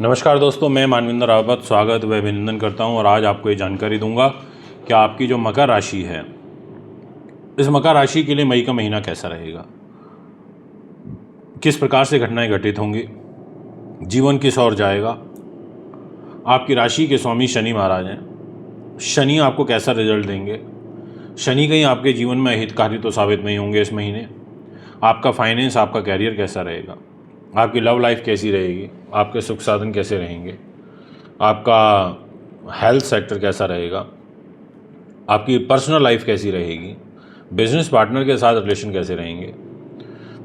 नमस्कार दोस्तों, मैं मानविंदर रावत स्वागत व अभिनंदन करता हूं और आज आपको ये जानकारी दूंगा कि आपकी जो मकर राशि है, इस मकर राशि के लिए मई का महीना कैसा रहेगा, किस प्रकार से घटनाएं घटित होंगी, जीवन किस ओर जाएगा। आपकी राशि के स्वामी शनि महाराज हैं। शनि आपको कैसा रिजल्ट देंगे, शनि कहीं आपके जीवन में हितकारी तो साबित नहीं होंगे इस महीने। आपका फाइनेंस, आपका कैरियर कैसा रहेगा, आपकी लव लाइफ कैसी रहेगी, आपके सुख साधन कैसे रहेंगे, आपका हेल्थ सेक्टर कैसा रहेगा, आपकी पर्सनल लाइफ कैसी रहेगी, बिजनेस पार्टनर के साथ रिलेशन कैसे रहेंगे,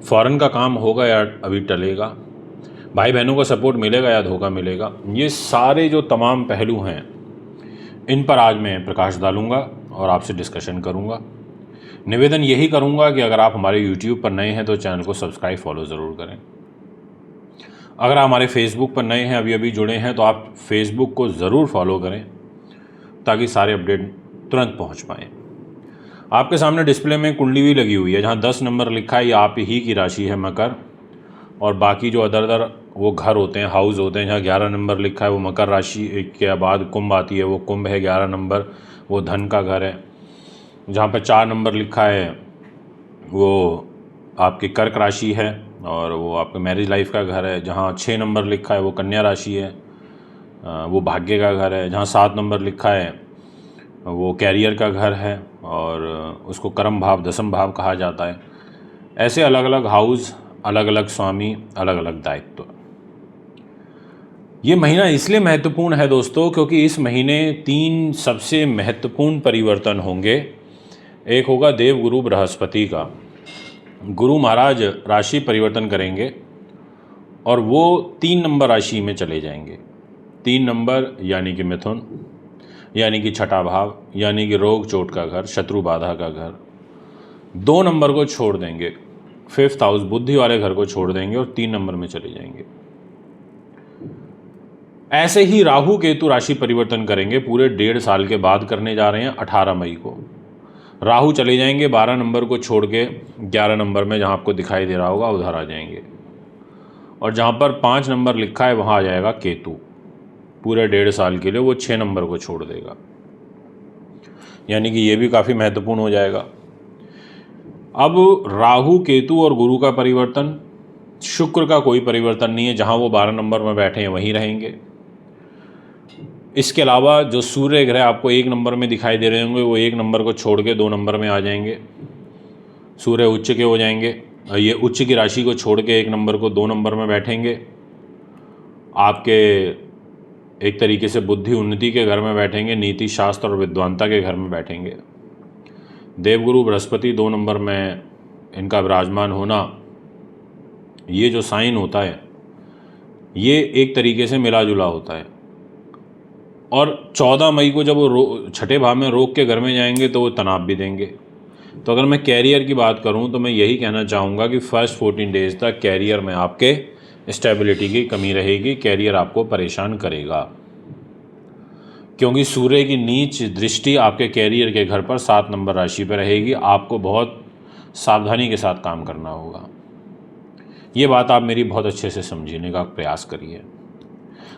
फॉरेन का काम होगा या अभी टलेगा, भाई बहनों का सपोर्ट मिलेगा या धोखा मिलेगा। ये सारे जो तमाम पहलू हैं, इन पर आज मैं प्रकाश डालूंगा और आपसे डिस्कशन करूंगा। निवेदन यही करूंगा कि अगर आप हमारे यूट्यूब पर नए हैं तो चैनल को सब्सक्राइब फॉलो ज़रूर करें। अगर आप हमारे फेसबुक पर नए हैं, अभी अभी जुड़े हैं, तो आप फेसबुक को ज़रूर फॉलो करें ताकि सारे अपडेट तुरंत पहुंच पाएँ। आपके सामने डिस्प्ले में कुंडली भी लगी हुई है, जहां 10 नंबर लिखा है, ये आप ही की राशि है मकर, और बाकी जो अदर वो घर होते हैं, हाउस होते हैं, जहाँ 11 नंबर लिखा है वो मकर राशि के बाद कुंभ आती है, वो कुंभ है। 11 नंबर वो धन का घर है। जहाँ पर 4 नंबर लिखा है वो आपकी कर्क राशि है और वो आपके मैरिज लाइफ का घर है। जहाँ 6 नंबर लिखा है वो कन्या राशि है, वो भाग्य का घर है। जहाँ 7 नंबर लिखा है वो कैरियर का घर है और उसको कर्म भाव, दसम भाव कहा जाता है। ऐसे अलग अलग हाउस, अलग अलग स्वामी, अलग अलग दायित्व। ये महीना इसलिए महत्वपूर्ण है दोस्तों क्योंकि इस महीने 3 सबसे महत्वपूर्ण परिवर्तन होंगे। एक होगा देवगुरु बृहस्पति का। गुरु महाराज राशि परिवर्तन करेंगे और वो 3 नंबर राशि में चले जाएंगे। 3 नंबर यानी कि मिथुन, यानी कि छठा भाव, यानी कि रोग चोट का घर, शत्रु बाधा का घर। 2 नंबर को छोड़ देंगे, 5th हाउस बुद्धि वाले घर को छोड़ देंगे और 3 नंबर में चले जाएंगे। ऐसे ही राहु केतु राशि परिवर्तन करेंगे, पूरे 1.5 साल के बाद करने जा रहे हैं। 18 मई को राहु चले जाएंगे, 12 नंबर को छोड़ के 11 नंबर में, जहां आपको दिखाई दे रहा होगा उधर आ जाएंगे। और जहां पर 5 नंबर लिखा है वहां आ जाएगा केतु। पूरे 1.5 साल के लिए वो 6 नंबर को छोड़ देगा, यानी कि ये भी काफ़ी महत्वपूर्ण हो जाएगा। अब राहु केतु और गुरु का परिवर्तन, शुक्र का कोई परिवर्तन नहीं है, जहां वो 12 नंबर में बैठे हैं वहीं रहेंगे। इसके अलावा जो सूर्य ग्रह आपको 1 नंबर में दिखाई दे रहे होंगे वो 1 नंबर को छोड़ के 2 नंबर में आ जाएंगे। सूर्य उच्च के हो जाएंगे, ये उच्च की राशि को छोड़ के 1 नंबर को 2 नंबर में बैठेंगे। आपके एक तरीके से बुद्धि उन्नति के घर में बैठेंगे, नीति शास्त्र और विद्वानता के घर में बैठेंगे। देवगुरु बृहस्पति 2 नंबर में इनका विराजमान होना, ये जो साइन होता है ये एक तरीके से मिला जुला होता है। और 14 मई को जब वो छठे भाव में रोग के घर में जाएंगे तो वो तनाव भी देंगे। तो अगर मैं कैरियर की बात करूं तो मैं यही कहना चाहूँगा कि फर्स्ट 14 डेज तक कैरियर में आपके स्टेबिलिटी की कमी रहेगी, कैरियर आपको परेशान करेगा, क्योंकि सूर्य की नीच दृष्टि आपके कैरियर के घर पर 7 नंबर राशि पर रहेगी। आपको बहुत सावधानी के साथ काम करना होगा। ये बात आप मेरी बहुत अच्छे से समझने का प्रयास करिए।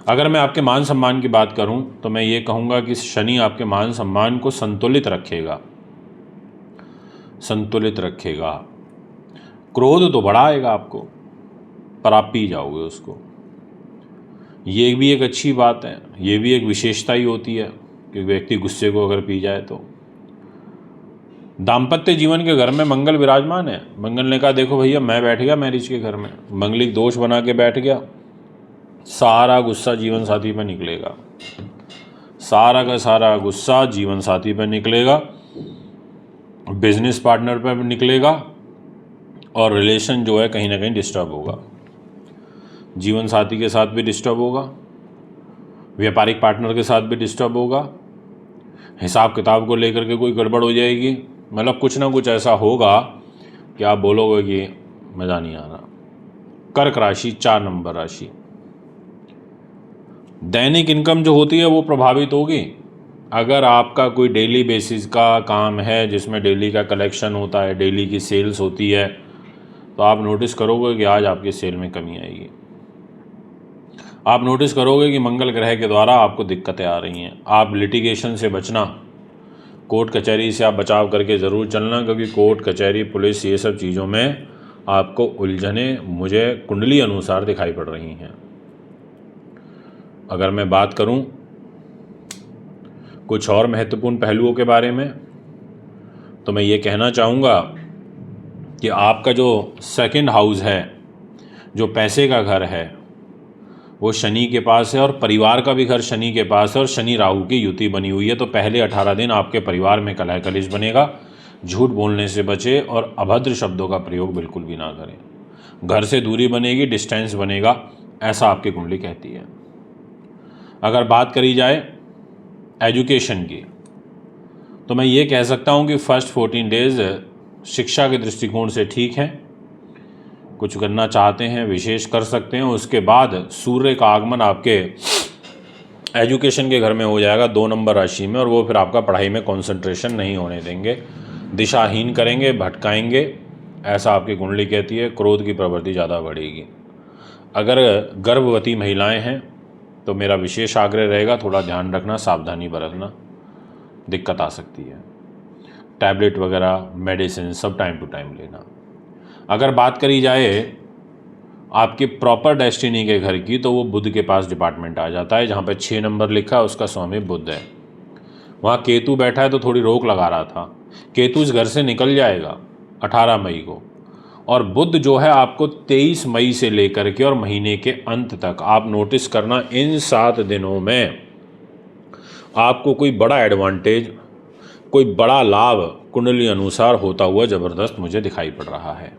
अगर मैं आपके मान सम्मान की बात करूं तो मैं ये कहूँगा कि शनि आपके मान सम्मान को संतुलित रखेगा, संतुलित रखेगा। क्रोध तो बढ़ाएगा आपको, पर आप पी जाओगे उसको। ये भी एक अच्छी बात है, ये भी एक विशेषता ही होती है कि व्यक्ति गुस्से को अगर पी जाए तो। दाम्पत्य जीवन के घर में मंगल विराजमान है। मंगल ने कहा देखो भैया, मैं बैठ गया मैरिज के घर में, मंगलिक दोष बना के बैठ गया, सारा गुस्सा जीवन साथी पर निकलेगा, सारा का सारा गुस्सा जीवन साथी पर निकलेगा, बिजनेस पार्टनर पर निकलेगा और रिलेशन जो है कहीं ना कहीं डिस्टर्ब होगा। जीवन साथी के साथ भी डिस्टर्ब होगा, व्यापारिक पार्टनर के साथ भी डिस्टर्ब होगा, हिसाब किताब को लेकर के कोई गड़बड़ हो जाएगी। मतलब कुछ ना कुछ ऐसा होगा कि आप बोलोगे कि मज़ा नहीं आ रहा। कर्क राशि 4 नंबर राशि, दैनिक इनकम जो होती है वो प्रभावित होगी। अगर आपका कोई डेली बेसिस का काम है जिसमें डेली का कलेक्शन होता है, डेली की सेल्स होती है, तो आप नोटिस करोगे कि आज आपकी सेल में कमी आएगी। आप नोटिस करोगे कि मंगल ग्रह के द्वारा आपको दिक्कतें आ रही हैं। आप लिटिगेशन से बचना, कोर्ट कचहरी से आप बचाव करके ज़रूर चलना, क्योंकि कोर्ट कचहरी पुलिस ये सब चीज़ों में आपको उलझने मुझे कुंडली अनुसार दिखाई पड़ रही हैं। अगर मैं बात करूं कुछ और महत्वपूर्ण पहलुओं के बारे में, तो मैं ये कहना चाहूँगा कि आपका जो सेकंड हाउस है, जो पैसे का घर है, वो शनि के पास है और परिवार का भी घर शनि के पास है और शनि राहु की युति बनी हुई है। तो पहले 18 दिन आपके परिवार में कलह कलेश बनेगा। झूठ बोलने से बचे और अभद्र शब्दों का प्रयोग बिल्कुल भी ना करें। घर से दूरी बनेगी, डिस्टेंस बनेगा, ऐसा आपकी कुंडली कहती है। अगर बात करी जाए एजुकेशन की, तो मैं ये कह सकता हूँ कि फर्स्ट 14 डेज़ शिक्षा के दृष्टिकोण से ठीक है। कुछ करना चाहते हैं विशेष कर सकते हैं। उसके बाद सूर्य का आगमन आपके एजुकेशन के घर में हो जाएगा 2 नंबर राशि में, और वो फिर आपका पढ़ाई में कंसंट्रेशन नहीं होने देंगे, दिशाहीन करेंगे, भटकाएंगे, ऐसा आपकी कुंडली कहती है। क्रोध की प्रवृत्ति ज़्यादा बढ़ेगी। अगर गर्भवती महिलाएं हैं तो मेरा विशेष आग्रह रहेगा, थोड़ा ध्यान रखना, सावधानी बरतना, दिक्कत आ सकती है। टैबलेट वगैरह मेडिसिन सब टाइम टू टाइम लेना। अगर बात करी जाए आपके प्रॉपर डेस्टिनी के घर की, तो वो बुध के पास डिपार्टमेंट आ जाता है, जहाँ पे 6 नंबर लिखा है, उसका स्वामी बुध है। वहाँ केतु बैठा है तो थोड़ी रोक लगा रहा था। केतु इस घर से निकल जाएगा 18 मई को, और बुध जो है आपको 23 मई से लेकर के और महीने के अंत तक, आप नोटिस करना इन 7 दिनों में आपको कोई बड़ा एडवांटेज, कोई बड़ा लाभ कुंडली अनुसार होता हुआ ज़बरदस्त मुझे दिखाई पड़ रहा है।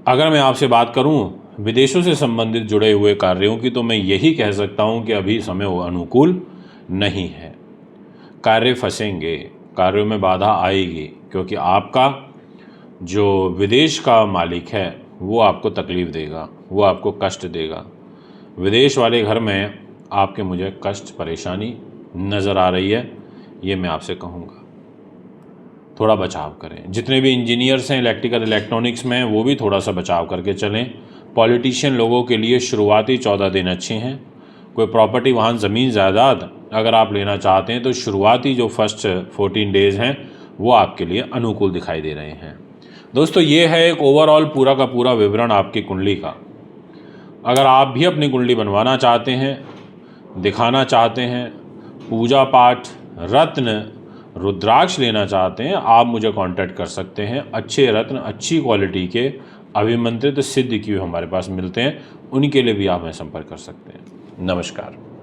अगर मैं आपसे बात करूं विदेशों से संबंधित जुड़े हुए कार्यों की, तो मैं यही कह सकता हूं कि अभी समय अनुकूल नहीं है। कार्य फंसेंगे, कार्यों में बाधा आएगी, क्योंकि आपका जो विदेश का मालिक है वो आपको तकलीफ़ देगा, वो आपको कष्ट देगा। विदेश वाले घर में आपके मुझे कष्ट परेशानी नज़र आ रही है, ये मैं आपसे कहूँगा। थोड़ा बचाव करें। जितने भी इंजीनियर्स हैं इलेक्ट्रिकल इलेक्ट्रॉनिक्स में, वो भी थोड़ा सा बचाव करके चलें। पॉलिटिशियन लोगों के लिए शुरुआती 14 दिन अच्छे हैं। कोई प्रॉपर्टी, वाहन, ज़मीन, जायदाद अगर आप लेना चाहते हैं, तो शुरुआती जो फर्स्ट 14 डेज़ हैं वो आपके लिए अनुकूल दिखाई दे रहे हैं। दोस्तों, ये है एक ओवरऑल पूरा का पूरा विवरण आपकी कुंडली का। अगर आप भी अपनी कुंडली बनवाना चाहते हैं, दिखाना चाहते हैं, पूजा पाठ, रत्न, रुद्राक्ष लेना चाहते हैं, आप मुझे कांटेक्ट कर सकते हैं। अच्छे रत्न, अच्छी क्वालिटी के अभिमंत्रित सिद्ध किए हमारे पास मिलते हैं, उनके लिए भी आप हमें संपर्क कर सकते हैं। नमस्कार।